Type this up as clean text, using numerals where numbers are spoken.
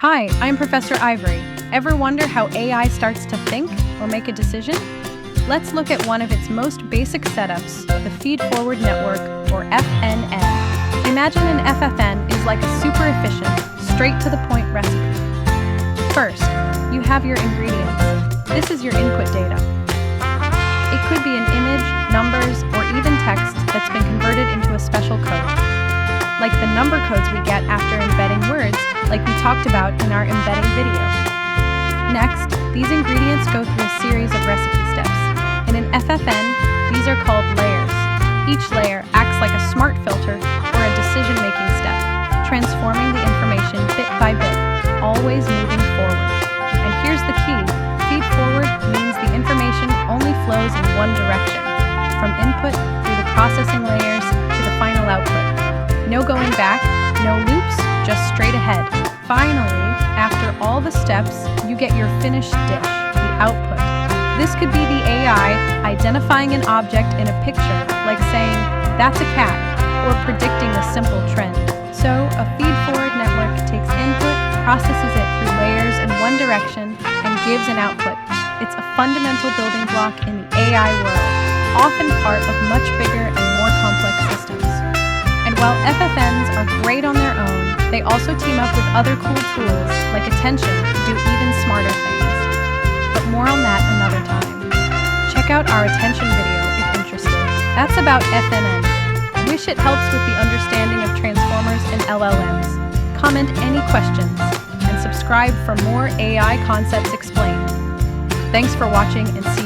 Hi, I'm Professor Ivory. Ever wonder how AI starts to think or make a decision? Let's look at one of its most basic setups, the Feedforward Network, or FNN. Imagine an FFN is like a super efficient, straight-to-the-point recipe. First, you have your ingredients. This is your input data. It could be an image, numbers, or even text that's been converted into a special code, like the number codes we get after embedding words, like we talked about in our embedding video. Next, these ingredients go through a series of recipe steps. In an FFN, these are called layers. Each layer acts like a smart filter or a decision-making step, transforming the information bit by bit, always moving forward. And here's the key. Feed forward means the information only flows in one direction, from input through the processing layers to the final output. No going back, no loops, just straight ahead. Finally, after all the steps, you get your finished dish, the output. This could be the AI identifying an object in a picture, like saying, "That's a cat," or predicting a simple trend. So, a feed-forward network takes input, processes it through layers in one direction, and gives an output. It's a fundamental building block in the AI world, often part of much bigger and more complex systems. And while FFNs are great on their own, they also team up with other cool tools like attention to do even smarter things. But more on that another time. Check out our attention video if interested. That's about FNN. Wish it helps with the understanding of transformers and LLMs. Comment any questions and subscribe for more AI concepts explained. Thanks for watching and see you